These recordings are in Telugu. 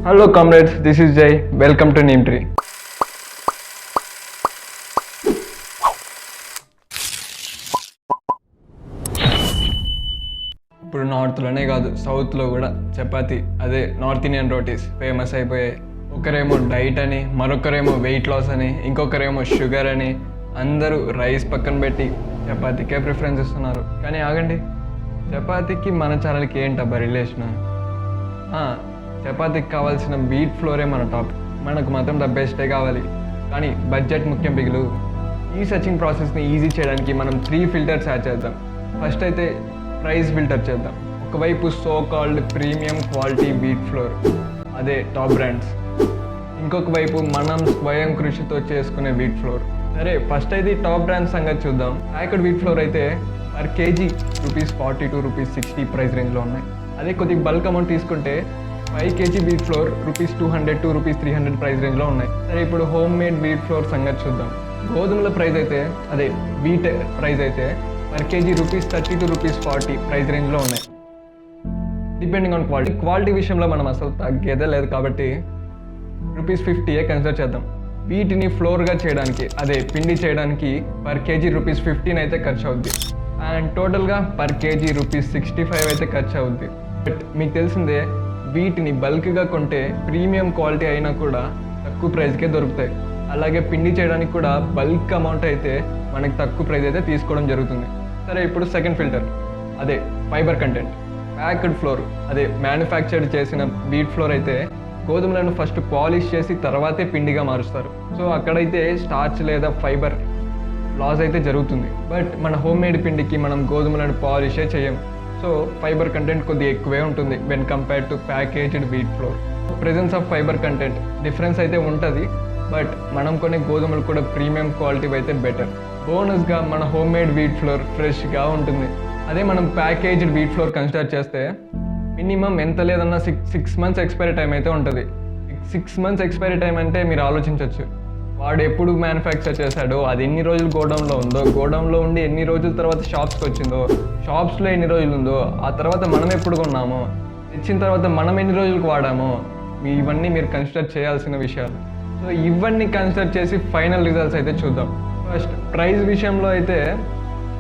Hello comrades, this is Jay. Welcome to Neem Tree. ఇప్పుడు నార్త్లోనే కాదు సౌత్లో కూడా చపాతీ అదే నార్త్ ఇండియన్ రోటీస్ ఫేమస్ అయిపోయాయి. ఒకరేమో డైట్ అని, మరొకరేమో వెయిట్ లాస్ అని, ఇంకొకరేమో షుగర్ అని, అందరూ రైస్ పక్కన పెట్టి చపాతీకే ప్రిఫరెన్స్ ఇస్తున్నారు. కానీ ఆగండి, చపాతీకి మన ఛానల్కి ఏంటబ్బా రిలేషన్? చపాతీకి కావాల్సిన వీట్ ఫ్లోరే మన టాప్. మనకు మాత్రం ద బెస్టే కావాలి, కానీ బడ్జెట్ ముఖ్యం బిగులు. ఈ సర్చింగ్ ప్రాసెస్ని ఈజీ చేయడానికి మనం 3 ఫిల్టర్స్ యాడ్ చేద్దాం. ఫస్ట్ అయితే ప్రైస్ ఫిల్టర్ చేద్దాం. ఒకవైపు so called premium quality wheat flour, అదే టాప్ బ్రాండ్స్. ఇంకొక వైపు మనం స్వయం కృషితో చేసుకునే వీట్ ఫ్లోర్. సరే, ఫస్ట్ అయితే టాప్ బ్రాండ్స్ సంగతి చూద్దాం. ప్యాకెడ్ వీట్ ఫ్లోర్ అయితే పర్ కేజీ ₹40 to ₹60 ప్రైస్ రేంజ్లో ఉన్నాయి. అదే కొద్దిగా బల్క్ అమౌంట్ తీసుకుంటే 5 kg wheat flour ₹200 to ₹300 price రేంజ్లో ఉన్నాయి. సరే, ఇప్పుడు హోమ్ మేడ్ వీట్ ఫ్లోర్ సంగతి చూద్దాం. గోధుమల ప్రైస్ అయితే అదే వీట్ ప్రైస్ అయితే పర్ కేజీ ₹30 to ₹40 ప్రైస్ రేంజ్లో ఉన్నాయి, డిపెండింగ్ ఆన్ క్వాలిటీ. క్వాలిటీ విషయంలో మనం అసలు తగ్గేదే లేదు కాబట్టి ₹50 కన్సిడర్ చేద్దాం. వీటిని ఫ్లోర్గా చేయడానికి అదే పిండి చేయడానికి పర్ కేజీ ₹15 అయితే ఖర్చు అవుద్ది. అండ్ టోటల్గా పర్ కేజీ ₹65 అయితే ఖర్చు అవుద్ది. బట్ మీకు తెలిసిందే, వీటిని బల్క్గా కొంటే ప్రీమియం క్వాలిటీ అయినా కూడా తక్కువ ప్రైస్కే దొరుకుతాయి. అలాగే పిండి చేయడానికి కూడా బల్క్ అమౌంట్ అయితే మనకి తక్కువ ప్రైస్ అయితే తీసుకోవడం జరుగుతుంది. సరే, ఇప్పుడు సెకండ్ ఫిల్టర్ అదే ఫైబర్ కంటెంట్. ప్యాక్డ్ ఫ్లోర్ అదే మ్యానుఫ్యాక్చర్డ్ చేసిన వీట్ ఫ్లోర్ అయితే గోధుమలను ఫస్ట్ పాలిష్ చేసి తర్వాతే పిండిగా మారుస్తారు. సో అక్కడైతే స్టార్చ్ లేదా ఫైబర్ లాస్ అయితే జరుగుతుంది. బట్ మన హోమ్ మేడ్ పిండికి మనం గోధుమలను పాలిషే చేయం, సో ఫైబర్ కంటెంట్ కొద్దిగా ఎక్కువే ఉంటుంది when compare to packaged wheat flour. Presence of fibre content difference అయితే ఉంటుంది, బట్ మనం కొనే గోధుమలు కూడా ప్రీమియం క్వాలిటీ అయితే బెటర్. బోనస్గా మన హోమ్ మేడ్ వీట్ ఫ్లోర్ ఫ్రెష్గా ఉంటుంది. అదే మనం ప్యాకేజ్డ్ వీట్ ఫ్లోర్ కన్సిడర్ చేస్తే మినిమం ఎంత లేదన్నా 6 months ఎక్స్పైరీ టైం అయితే ఉంటుంది. 6 months ఎక్స్పైరీ టైం అంటే మీరు ఆలోచించవచ్చు, వాడు ఎప్పుడు మ్యానుఫ్యాక్చర్ చేశాడో, అది ఎన్ని రోజులు గోడౌన్లో ఉందో, గోడౌన్లో ఉండి ఎన్ని రోజుల తర్వాత షాప్స్కి వచ్చిందో, షాప్స్లో ఎన్ని రోజులు ఉందో, ఆ తర్వాత మనం ఎప్పుడు కొన్నామో, తెచ్చిన తర్వాత మనం ఎన్ని రోజులకు వాడామో, ఇవన్నీ మీరు కన్సిడర్ చేయాల్సిన విషయాలు. సో ఇవన్నీ కన్సిడర్ చేసి ఫైనల్ రిజల్ట్స్ అయితే చూద్దాం. ఫస్ట్ ప్రైస్ విషయంలో అయితే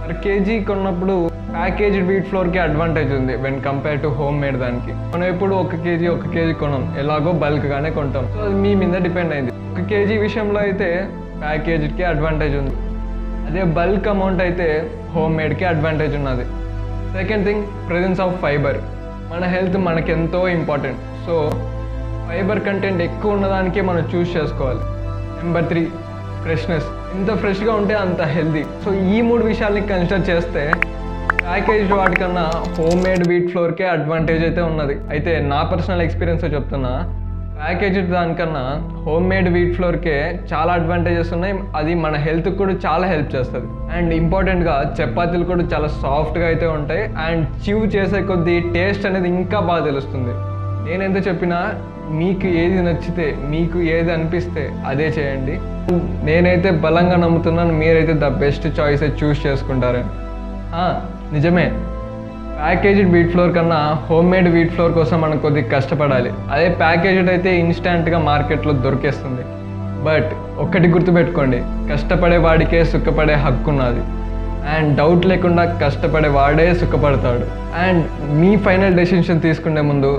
పర్ కేజీ కొన్నప్పుడు ప్యాకేజ్డ్ వీట్ ఫ్లోర్కి అడ్వాంటేజ్ ఉంది when compare to home made దానికి. మనం ఎప్పుడు ఒక కేజీ కొనం, ఎలాగో బల్క్గానే కొంటాం. సో అది మీ మీద డిపెండ్ అయింది. 1 kg విషయంలో అయితే ప్యాకేజ్డ్కి అడ్వాంటేజ్ ఉంది, అదే బల్క్ అమౌంట్ అయితే హోమ్ మేడ్కి అడ్వాంటేజ్ ఉన్నది. Second thing, presence of fibre. మన హెల్త్ మనకి ఎంతో ఇంపార్టెంట్, సో ఫైబర్ కంటెంట్ ఎక్కువ ఉన్నదానికే మనం చూస్ చేసుకోవాలి. Number 3, freshness. ఎంత ఫ్రెష్గా ఉంటే అంత హెల్తీ. సో ఈ 3 విషయాల్ని కన్సిడర్ చేస్తే ప్యాకేజ్డ్ వాటికన్నా హోమ్ మేడ్ వీట్ ఫ్లోర్కే అడ్వాంటేజ్ అయితే ఉన్నది. అయితే నా పర్సనల్ ఎక్స్పీరియన్స్ చెప్తున్నా, ప్యాకేజ్డ్ దానికన్నా హోమ్ మేడ్ వీట్ ఫ్లోర్కే చాలా అడ్వాంటేజెస్ ఉన్నాయి. అది మన హెల్త్కి కూడా చాలా హెల్ప్ చేస్తుంది. అండ్ ఇంపార్టెంట్గా చపాతీలు కూడా చాలా సాఫ్ట్గా అయితే ఉంటాయి. అండ్ చివ్ చేసే కొద్దీ టేస్ట్ అనేది ఇంకా బాగా తెలుస్తుంది. నేనెంత చెప్పినా మీకు ఏది నచ్చితే, మీకు ఏది అనిపిస్తే అదే చేయండి. నేనైతే బలంగా నమ్ముతున్నాను, మీరైతే ద బెస్ట్ చాయిస్ చూస్ చేసుకుంటారని. నిజమే, ప్యాకేజ్డ్ వీట్ ఫ్లోర్ కన్నా హోమ్ మేడ్ వీట్ ఫ్లోర్ కోసం మనం కొద్దిగా కష్టపడాలి. అదే ప్యాకేజ్డ్ అయితే ఇన్స్టాంట్గా మార్కెట్లో దొరికేస్తుంది. బట్ ఒక్కటి గుర్తుపెట్టుకోండి, కష్టపడే వాడికే సుఖపడే హక్కు ఉన్నది. అండ్ డౌట్ లేకుండా కష్టపడే వాడే సుఖపడతాడు. అండ్ మీ ఫైనల్ డెసిషన్ తీసుకునే ముందు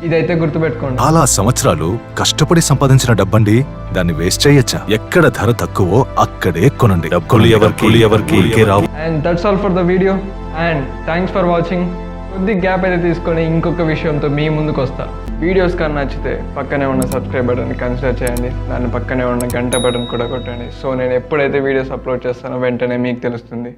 ఇదైతే గుర్తుపెట్టుకోండి, చాలా సంవత్సరాలు కష్టపడి సంపాదించిన డబ్బండి, దాన్ని వేస్ట్ చేయొచ్చా? ఎక్కడ ధర తక్కువో అక్కడే కొనండి. డబ్బులు ఎవరికి రావు. And that's all for the video. And thanks for watching. కొద్ది గ్యాప్ అయితే తీసుకొని ఇంకొక విషయంతో మీ ముందుకు వస్తా. వీడియోస్ కానీ నచ్చితే పక్కనే ఉన్న సబ్స్క్రైబ్ బటన్ కన్సిడర్ చేయండి. దాని పక్కనే ఉన్న గంట బటన్ కూడా కొట్టండి. సో నేను ఎప్పుడైతే వీడియోస్ అప్లోడ్ చేస్తానో వెంటనే మీకు తెలుస్తుంది.